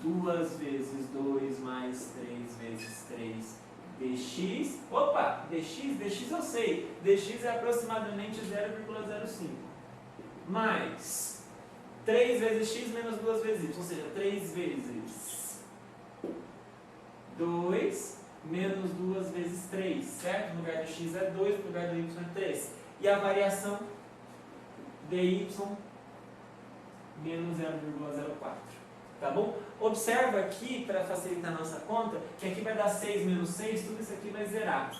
Speaker 1: 2 vezes 2 mais 3 vezes 3 dx. Opa, dx eu sei. Dx é aproximadamente 0,05. Mais 3 vezes x menos 2 vezes y, ou seja, 3 vezes 2 menos 2 vezes 3, certo? No lugar do x é 2, no lugar do y é 3. E a variação dy menos 0,04. Tá bom? Observa aqui, para facilitar a nossa conta, que aqui vai dar 6 menos 6, tudo isso aqui vai zerar.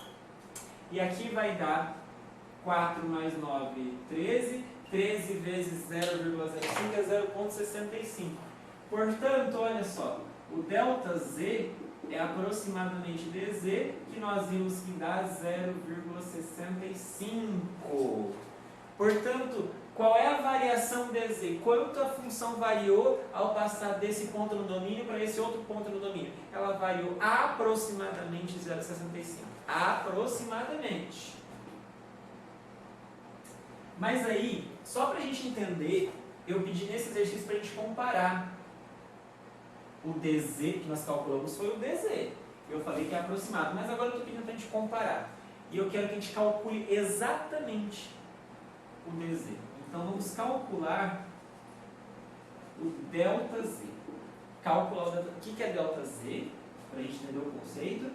Speaker 1: E aqui vai dar 4 mais 9, 13. 13 vezes 0,05 é 0,65. Portanto, olha só, o ΔZ é aproximadamente dz, que nós vimos que dá 0,65. Portanto, qual é a variação dz? Quanto a função variou ao passar desse ponto no domínio para esse outro ponto no domínio? Ela variou aproximadamente 0,65. Aproximadamente. Mas aí, só para a gente entender, eu pedi nesse exercício para a gente comparar. O dz que nós calculamos foi o dz. Eu falei que é aproximado, mas agora eu estou pedindo para a gente comparar. E eu quero que a gente calcule exatamente o dz. Então vamos calcular o ΔZ. Calcular o que é ΔZ, para a gente entender o conceito,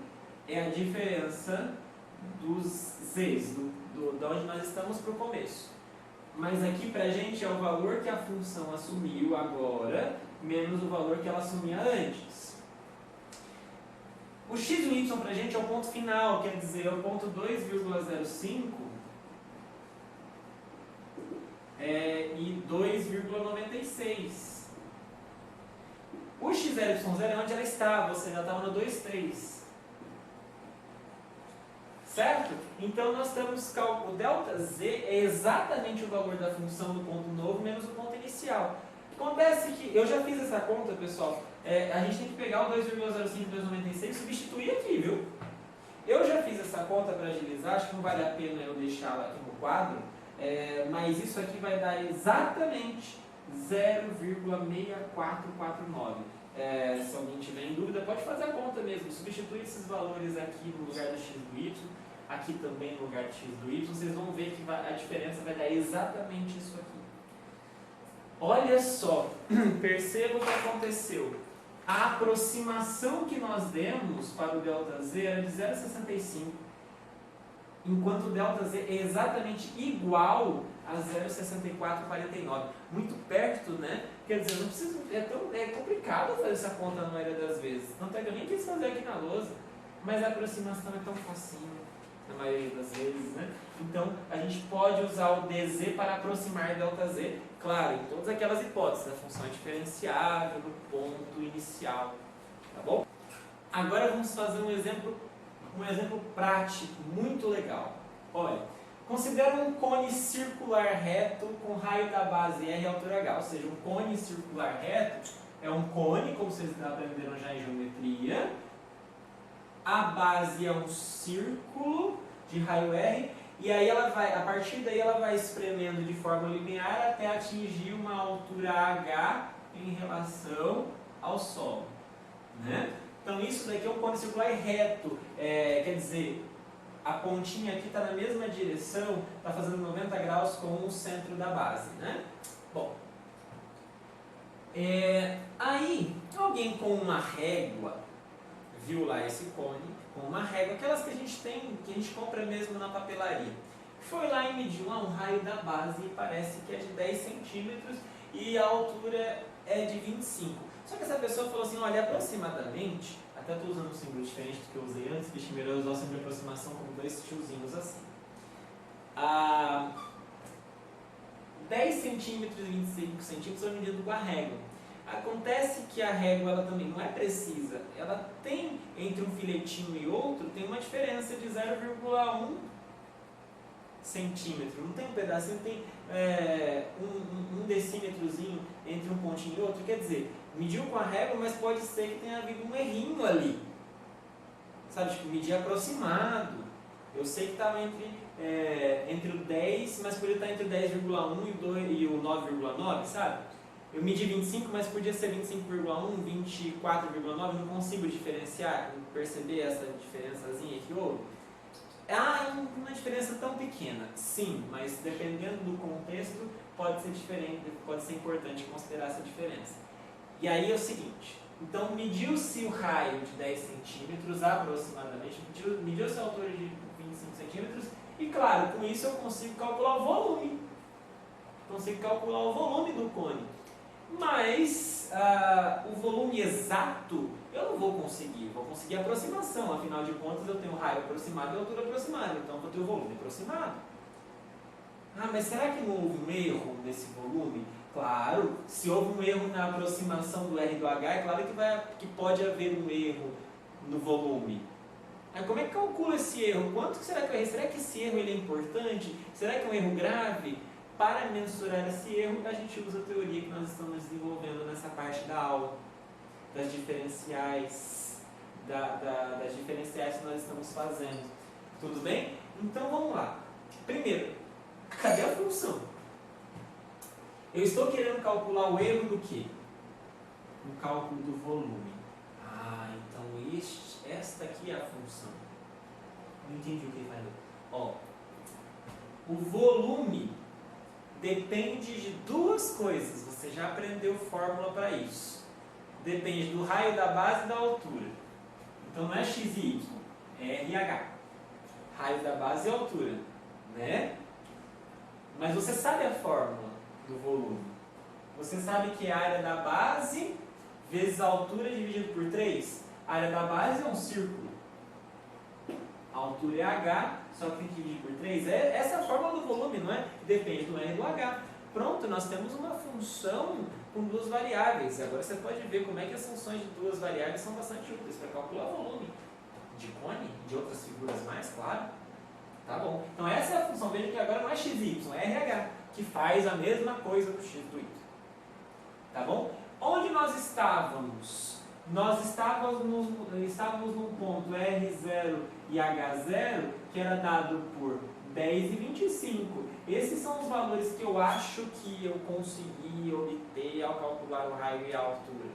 Speaker 1: é a diferença dos z's, de onde nós estamos para o começo. Mas aqui para a gente é o valor que a função assumiu agora, menos o valor que ela assumia antes. O x e o y para a gente é o ponto final, quer dizer, é o ponto 2,05 e 2,96. O x0 e y0 é onde ela estava, ou seja, ela estava no 2,3. Certo? Então nós temos o ΔZ é exatamente o valor da função do ponto novo menos o ponto inicial. Acontece que, eu já fiz essa conta, pessoal, a gente tem que pegar o 2,05 e 2,96 e substituir aqui, viu? Eu já fiz essa conta para agilizar, acho que não vale a pena eu deixá-la aqui no quadro, mas isso aqui vai dar exatamente 0,6449. Se alguém tiver em dúvida, pode fazer a conta mesmo, substituir esses valores aqui no lugar do x do y, aqui também no lugar do x do y, vocês vão ver que a diferença vai dar exatamente isso aqui. Olha só, perceba o que aconteceu. A aproximação que nós demos para o ΔZ era de 0,65, enquanto o ΔZ é exatamente igual a 0,6449. Muito perto, né? Quer dizer, não precisa, é complicado fazer essa conta na maioria das vezes. Tanto é que eu nem quis fazer aqui na lousa, mas a aproximação é tão facinho na maioria das vezes, né? Então, a gente pode usar o dz para aproximar ΔZ, claro, em todas aquelas hipóteses, a função é diferenciável no ponto inicial, tá bom? Agora vamos fazer um exemplo prático muito legal. Olha, considera um cone circular reto com raio da base R e altura H, ou seja, um cone circular reto é um cone, como vocês aprenderam já em geometria, a base é um círculo de raio R, e aí ela vai, a partir daí ela vai espremendo de forma linear até atingir uma altura H em relação ao solo, né? Então isso daqui é um cone circular reto, quer dizer, a pontinha aqui está na mesma direção, está fazendo 90 graus com o centro da base, né? Bom, aí alguém com uma régua viu lá esse cone, com uma régua, aquelas que a gente tem, que a gente compra mesmo na papelaria. Foi lá e mediu um raio da base e parece que é de 10 centímetros e a altura é de 25. Só que essa pessoa falou assim, olha, aproximadamente, até estou usando um símbolo diferente do que eu usei antes, que melhor usar o símbolo de aproximação como dois tiozinhos assim. 10 centímetros e 25 centímetros são medidos com a régua. Acontece que a régua ela também não é precisa, ela tem, entre um filetinho e outro, tem uma diferença de 0,1 centímetro, não tem um pedacinho, tem um decímetrozinho entre um pontinho e outro, quer dizer, mediu com a régua, mas pode ser que tenha havido um errinho ali, sabe, tipo, medir aproximado, eu sei que estava entre o 10, mas podia estar entre o 10,1 e o 9,9, sabe? Eu medi 25, mas podia ser 25,1, 24,9, não consigo diferenciar, perceber essa diferençazinha que houve. uma diferença tão pequena. Sim, mas dependendo do contexto, pode ser diferente, pode ser importante considerar essa diferença. E aí é o seguinte, então mediu-se o raio de 10 centímetros aproximadamente, mediu-se a altura de 25 centímetros, e claro, com isso eu consigo calcular o volume. Consigo calcular o volume do cone. Mas o volume exato eu não vou conseguir a aproximação, afinal de contas eu tenho raio aproximado e altura aproximada, então eu vou ter o volume aproximado. Mas será que não houve um erro nesse volume? Claro, se houve um erro na aproximação do R do H, é claro que pode haver um erro no volume. Mas como é que calcula esse erro? Quanto que será que eu errei? Será que esse erro ele é importante? Será que é um erro grave? Para mensurar esse erro, a gente usa a teoria que nós estamos desenvolvendo nessa parte da aula, das diferenciais, das diferenciais que nós estamos fazendo. Tudo bem? Então vamos lá. Primeiro, cadê a função? Eu estou querendo calcular o erro do quê? No cálculo do volume. Então esta aqui é a função. Não entendi o que ele falou. O volume depende de duas coisas. Você já aprendeu fórmula para isso. Depende do raio da base e da altura. Então não é x e y, é r e h. Raio da base e altura, né? Mas você sabe a fórmula do volume. Você sabe que é a área da base vezes a altura dividido por 3. A área da base é um círculo. A altura é h, só que tem que dividir por 3. Essa é a fórmula do volume, não é? Depende do r e do h. Pronto, nós temos uma função com duas variáveis. Agora você pode ver como é que as funções de duas variáveis são bastante úteis para calcular o volume de cone, de outras figuras mais, claro. Tá bom. Então essa é a função. Veja que agora não é x e y, é RH, que faz a mesma coisa do x do y. Tá bom? Onde nós estávamos? Nós estávamos num ponto R0 e H0, que era dado por 10 e 25. Esses são os valores que eu acho que eu consegui obter ao calcular o raio e a altura.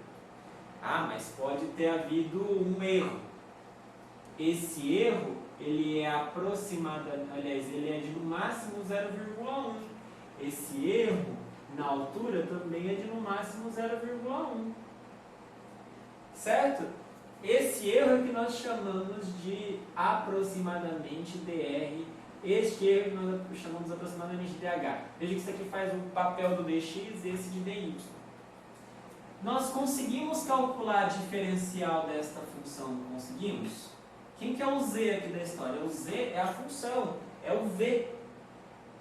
Speaker 1: Mas pode ter havido um erro. Esse erro, ele é ele é de no máximo 0,1. Esse erro, na altura, também é de no máximo 0,1. Certo? Esse erro é que nós chamamos de aproximadamente dr. Este erro nós chamamos aproximadamente de dh. Veja que isso aqui faz o papel do dx e esse de dy. Nós conseguimos calcular a diferencial desta função, não conseguimos? Quem que é o z aqui da história? O z é a função, é o v.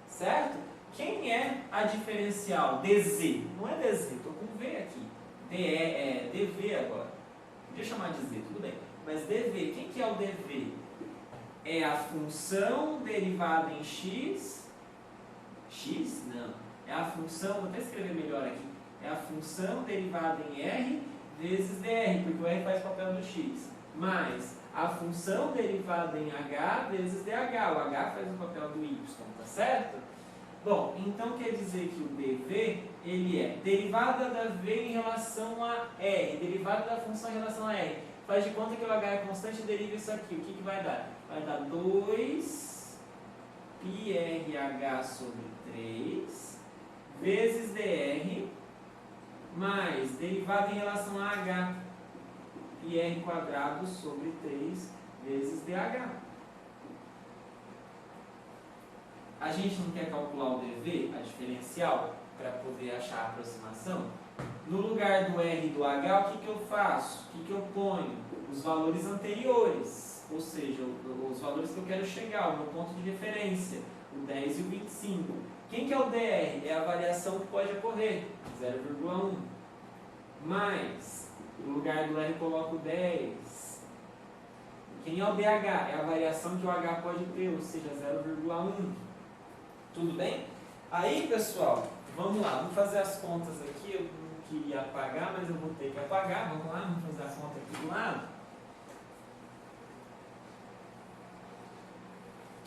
Speaker 1: Certo? Quem é a diferencial? dz. Não é dz, estou com v aqui. É dv agora. Podia chamar de z, tudo bem. Mas dv, quem que é o dv? É a função derivada em x. X? Não. É a função, vou até escrever melhor aqui. É a função derivada em r vezes dr, porque o r faz o papel do x. Mais a função derivada em h vezes dh. O h faz o papel do y, tá certo? Bom, então quer dizer que o dv, ele é derivada da v em relação a r, derivada da função em relação a r. Faz de conta que o h é constante e deriva isso aqui. O que vai dar? Vai dar 2 πrh sobre 3 vezes dr mais derivada em relação a h, πr quadrado sobre 3 vezes dh. A gente não quer calcular o dv, a diferencial, para poder achar a aproximação? No lugar do r e do h, o que eu faço? O que eu ponho? Os valores anteriores, ou seja, os valores que eu quero chegar, o meu ponto de referência, o 10 e o 25. Quem que é o dr? É a variação que pode ocorrer, 0,1. Mais, no lugar do r eu coloco 10. Quem é o dh? É a variação que o h pode ter, ou seja, 0,1. Tudo bem? Aí, pessoal, vamos lá, vamos fazer as contas aqui. Eu não queria apagar, mas eu vou ter que apagar. Vamos lá, vamos fazer a conta aqui do lado.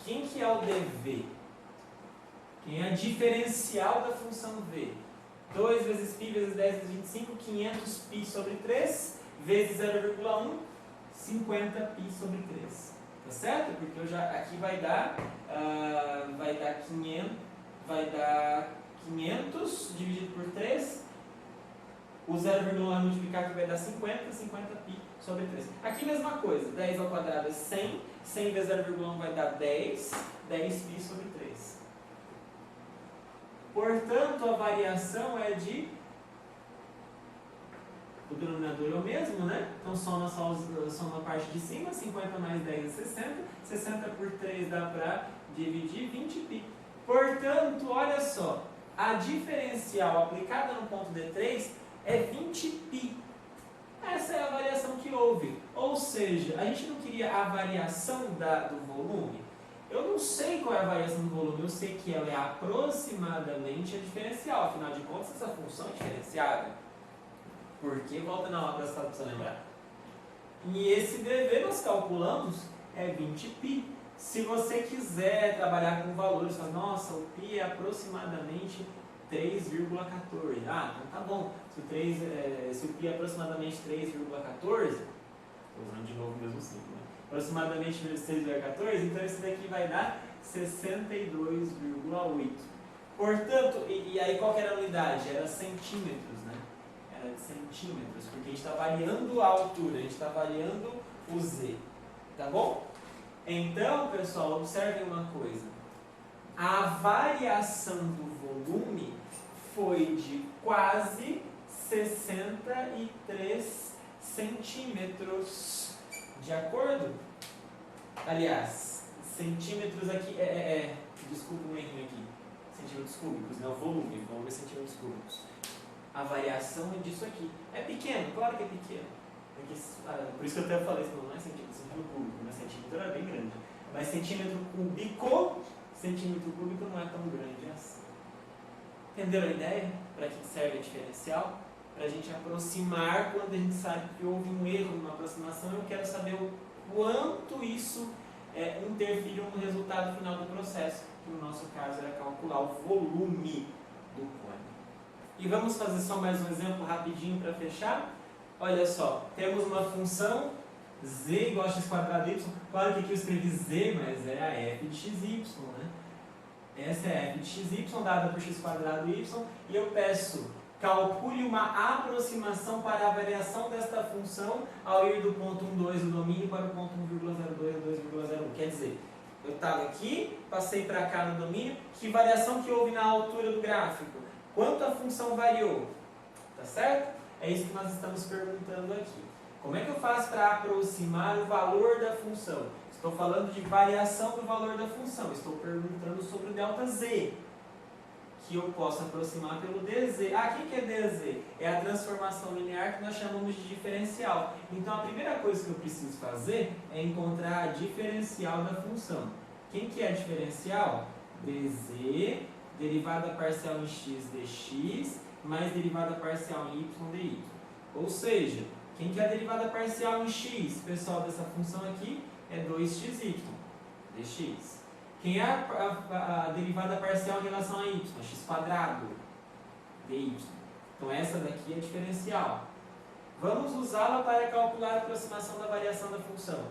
Speaker 1: Quem que é o dv? Quem é a diferencial da função v? 2 vezes π vezes 10 vezes 25, 500π sobre 3, vezes 0,1, 50π sobre 3. tá certo? Porque aqui vai dar 500 dividido por 3, o 0,1 vai multiplicar aqui vai dar 50π sobre 3. Aqui mesma coisa, 10 ao quadrado é 100, 100 vezes 0,1 vai dar 10, 10π sobre 3. Portanto, a variação é de... O denominador é o mesmo, né? Então soma a parte de cima, 50 mais 10 é 60, 60 por 3 dá para dividir 20π. Portanto, olha só, a diferencial aplicada no ponto D3 é 20π. Essa é a variação que houve. Ou seja, a gente não queria a variação do volume? Eu não sei qual é a variação do volume, eu sei que ela é aproximadamente a diferencial. Afinal de contas, essa função é diferenciável. Porque, volta na aula para você lembrar. E esse dv nós calculamos é 20π. Se você quiser trabalhar com valores, fala, nossa, o π é aproximadamente 3,14. Ah, então tá bom. Se o π é aproximadamente 3,14, estou usando de novo o mesmo símbolo, né? Aproximadamente 3,14, então esse daqui vai dar 62,8. Portanto, e aí qual que era a unidade? Era centímetros, né? Era de centímetros, porque a gente está variando a altura, a gente está variando o z. Tá bom? Então, pessoal, observem uma coisa. A variação do volume foi de quase 63 centímetros. De acordo? Aliás, centímetros aqui desculpa um erro aqui. Centímetros cúbicos, não, volume é centímetros cúbicos. A variação é disso aqui. É pequeno, claro que é pequeno. Por isso que eu até falei, não é centímetro cúbico, né? Centímetro é bem grande. Mas centímetro cúbico não é tão grande assim. Entenderam a ideia? Para que serve a diferencial? Para a gente aproximar quando a gente sabe que houve um erro numa aproximação. Eu quero saber o quanto isso interfere no resultado final do processo, que no nosso caso era calcular o volume do cone. E vamos fazer só mais um exemplo rapidinho para fechar. Olha só, temos uma função z igual a x² y. Claro que aqui eu escrevi z, mas é a f de xy, né? Essa é a f de xy dada por x² y. E eu peço, calcule uma aproximação para a variação desta função ao ir do ponto 1,2 do domínio para o ponto 1,02 a 2,01. Quer dizer, eu estava aqui, passei para cá no domínio, que variação que houve na altura do gráfico? Quanto a função variou? Tá certo? É isso que nós estamos perguntando aqui. Como é que eu faço para aproximar o valor da função? Estou falando de variação do valor da função. Estou perguntando sobre o ΔZ, que eu posso aproximar pelo dz. Ah, o que é dz? É a transformação linear que nós chamamos de diferencial. Então, a primeira coisa que eu preciso fazer é encontrar a diferencial da função. Quem que é a diferencial? dz, derivada parcial em x dx, mais derivada parcial em y dy. Ou seja, quem que é a derivada parcial em x, pessoal, dessa função aqui? É 2xy dx. Quem é a derivada parcial em relação a y? x² dy. Então essa daqui é a diferencial. Vamos usá-la para calcular a aproximação da variação da função.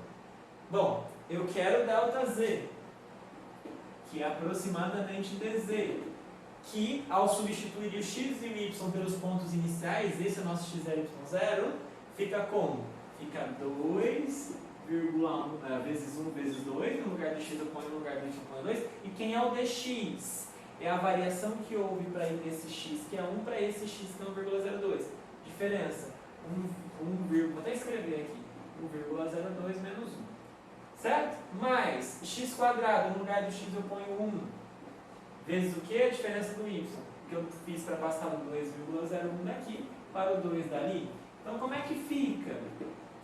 Speaker 1: Bom, eu quero ΔZ, que é aproximadamente dz, que ao substituir o x e o y pelos pontos iniciais, esse é o nosso x0, y0, fica como? Fica 2, vezes 1 vezes 2, no lugar do x eu ponho, no lugar do y eu ponho 2, e quem é o dx? É a variação que houve para esse x, que é 1, para esse x, que é 1,02. Diferença, vou até escrever aqui, 1,02 menos 1. Certo? Mais x², no lugar do x eu ponho 1, vezes o que? A diferença do y, que eu fiz para passar do 2,01 daqui para o 2 dali. Então, como é que fica?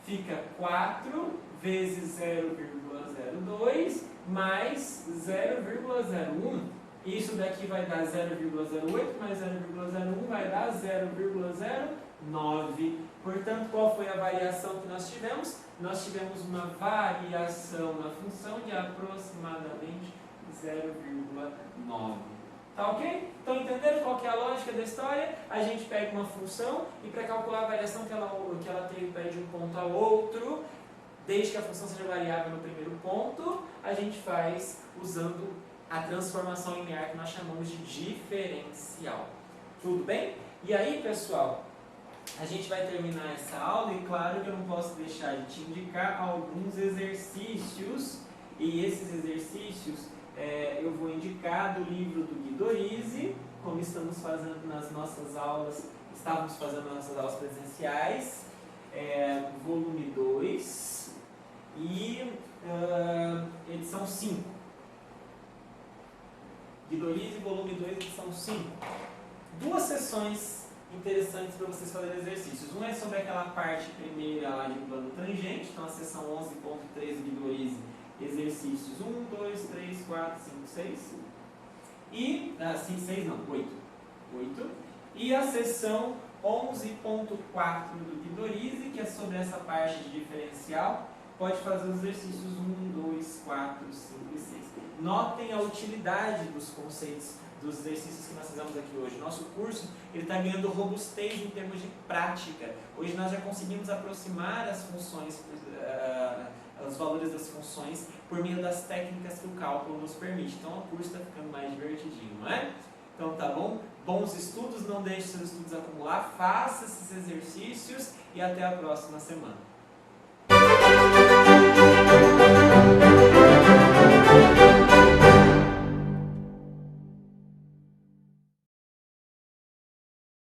Speaker 1: Fica 4 vezes 0,02 mais 0,01. Isso daqui vai dar 0,08 mais 0,01 vai dar 0,09. Portanto, qual foi a variação que nós tivemos? Nós tivemos uma variação na função de aproximadamente 0,9. Tá ok? Então, entenderam qual que é a lógica da história? A gente pega uma função e para calcular a variação que ela teve de um ponto ao outro, Desde que a função seja variável no primeiro ponto, a gente faz usando a transformação linear que nós chamamos de diferencial. Tudo bem? E aí, pessoal, a gente vai terminar essa aula e claro que eu não posso deixar de te indicar alguns exercícios, e esses exercícios eu vou indicar do livro do Guido Orizzi, como estamos fazendo nas nossas aulas, estávamos fazendo nas nossas aulas presenciais, volume 2 e edição 5. Guido Orizzi, volume 2, edição 5. Duas sessões interessantes para vocês fazerem exercícios. Uma é sobre aquela parte primeira lá de plano tangente, então a seção 11.3 do Guido Orizzi, exercícios 1, 2, 3, 4, 5, 6. E, 6 não, 8. E a seção 11.4 do Guido Orizzi, que é sobre essa parte de diferencial, pode fazer os exercícios 1, 2, 4, 5 e 6. Notem a utilidade dos conceitos dos exercícios que nós fizemos aqui hoje. Nosso curso está ganhando robustez em termos de prática. Hoje nós já conseguimos aproximar as funções, os valores das funções, por meio das técnicas que o cálculo nos permite. Então o curso está ficando mais divertidinho, não é? Então tá bom? Bons estudos, não deixe seus estudos acumular, faça esses exercícios e até a próxima semana.